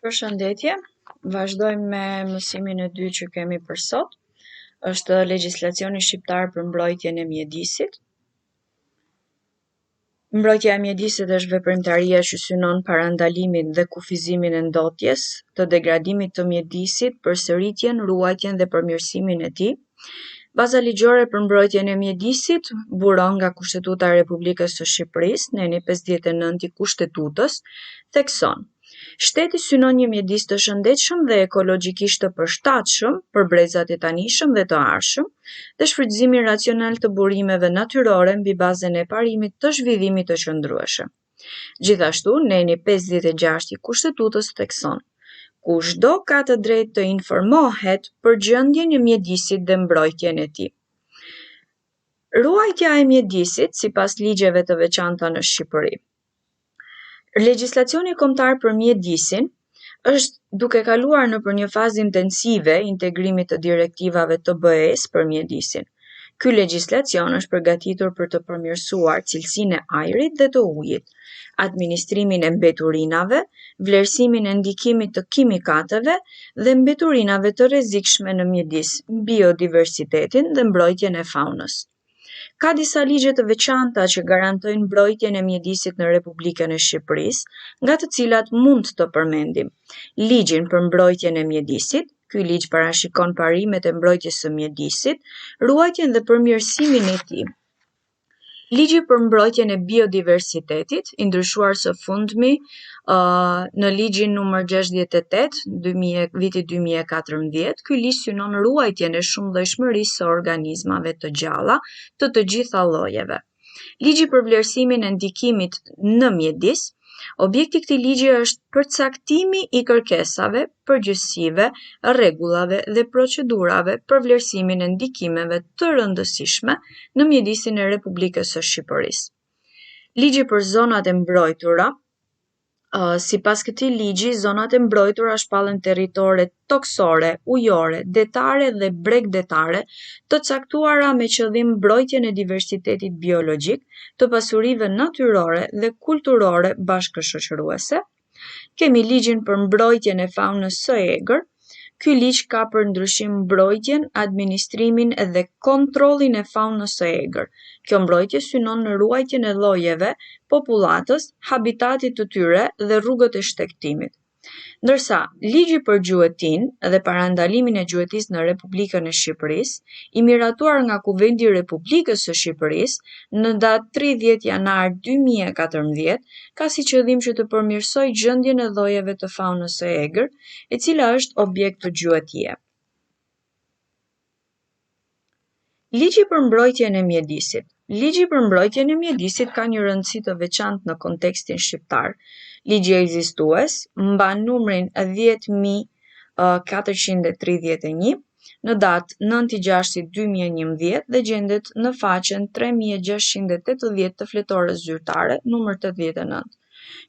Përshëndetje, vazhdojmë me mësimin e dytë që kemi për sot. Është legjislacioni shqiptar për mbrojtjen e mjedisit. Mbrojtja e mjedisit është veprimtaria që synon parandalimin dhe kufizimin e ndotjes, të degradimit të mjedisit, përsëritjen, ruajtjen dhe përmirësimin e tij. Baza ligjore për mbrojtjen e mjedisit buron nga Kushtetuta e Republikës së Shqipërisë, neni 59 i Kushtetutës, thekson: Shteti synon një mjedis të shëndetshëm dhe ekologjikisht të përshtatshëm për brezat e tanishëm dhe të ardhshëm, dhe shfrytëzimin racional të burimeve natyrore mbi bazën e parimit të zhvillimit të qëndrueshëm. Gjithashtu, neni 56 i Kushtetutës thekson: kushdo ka të drejtë të informohet për gjendjen e mjedisit dhe mbrojtjen e tij. Ruajtja e mjedisit sipas ligjeve të veçanta në Shqipëri. Legjislacioni kombëtar për mjedisin është duke kaluar nëpër një fazë intensive integrimit të direktivave të BE-s për mjedisin. Ky legjislacion është përgatitur për të përmirësuar cilësinë e ajrit dhe të ujit, administrimin e mbeturinave, vlerësimin e ndikimit të kimikateve dhe mbeturinave të rrezikshme në mjedis, biodiversitetin dhe mbrojtjen e faunës. Ka disa ligje të veçanta që garantojnë mbrojtjen e mjedisit në Republikën e Shqipërisë, nga të cilat mund të përmendim: Ligjin për mbrojtjen e mjedisit. Ky ligj parashikon parimet e mbrojtjes së mjedisit, ruajtjen dhe përmirësimin e tij. Ligji për mbrojtjen e biodiversitetit, i ndryshuar së fundmi në ligjin numër 68 vitit 2014, ky ligj synon ruajtjen e shumëllojshmërisë së organizmave të gjalla të gjitha llojeve. Ligji për vlerësimin e ndikimit në mjedis. Objekti i këtij ligji është përcaktimi i kërkesave, përgjegjësive, rregullave dhe procedurave për vlerësimin e ndikimeve të rëndësishme në mjedisin e Republikës së Shqipërisë. Ligji për zonat e mbrojtura. Sipas këtij ligji, zonat e mbrojtura shpallen territore toksore, ujore, detare dhe bregdetare të caktuara me qëllim mbrojtjen e diversitetit biologjik, të pasurive natyrore dhe kulturore bashkëshoqëruese. Kemi ligjin për mbrojtjen e faunës së egër. Ky ligj ka për ndryshim mbrojtjen, administrimin dhe kontrollin e faunës së egër. Kjo mbrojtje synon në ruajtjen e llojeve, popullatës, habitatit të tyre dhe rrugët e shtektimit. Ndërsa, ligji për gjuetinë dhe parandalimin e gjuetisë në Republikën e Shqipërisë, i miratuar nga Kuvendi i Republikës së Shqipërisë në datë 30 janar 2014, ka si qëllim që të përmirësojë gjendjen e llojeve të faunës së egër, e cila është objekt të gjuetie. Ligji për mbrojtjen e mjedisit. Ligji për mbrojtjen e mjedisit ka një rëndësi të veçantë në kontekstin shqiptar. Ligji ekzistues mban numrin 10.431 në datë 9/6/2011 dhe gjendet në faqen 3680 të Fletores Zyrtare, numër 89.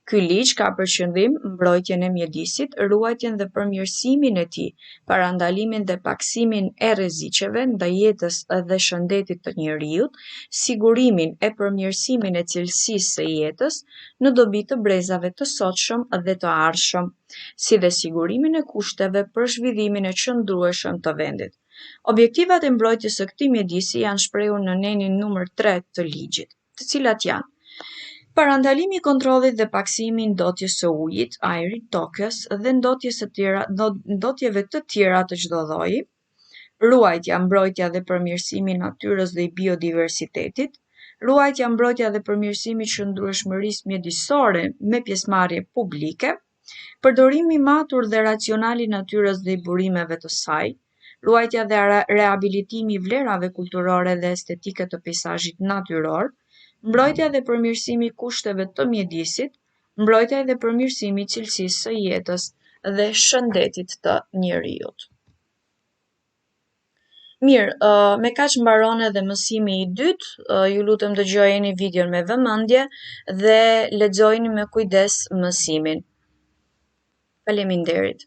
Ky ligj ka për qëllim mbrojtjen e mjedisit, ruajtjen dhe përmirësimin e tij, parandalimin dhe paksimin e rreziqeve ndaj jetës dhe shëndetit të njerëzit, sigurimin e përmirësimin e cilësisë së jetës në dobi të brezave të sotshëm dhe të ardhshëm, si dhe sigurimin e kushteve për zhvillimin e qëndrueshëm të vendit. Objektivat e mbrojtjes së këtij mjedisi janë shprehur në nenin numër 3 të ligjit, të cilat janë: parandalimi i kontrollit dhe paksimi i ndotjes së ujit, ajrit, tokës dhe ndotjeve të tjera të çdo lloji, ruajtja, mbrojtja dhe përmirësimi i natyrës dhe i biodiversitetit, ruajtja, mbrojtja dhe përmirësimi i qëndrueshmërisë mjedisore me pjesëmarrje publike, përdorimi i matur dhe racional i natyrës dhe i burimeve të saj, ruajtja dhe rehabilitimi i vlerave kulturore dhe estetike të peizazhit natyror, mbrojtja dhe përmirësimi i kushteve të mjedisit, mbrojtja dhe përmirësimi i cilësisë së jetës dhe shëndetit të njerëzit. Mirë, me kaq mbaron edhe mësimi i dytë. Ju lutem dëgjojeni videon me vëmendje dhe lexojini me kujdes mësimin. Faleminderit.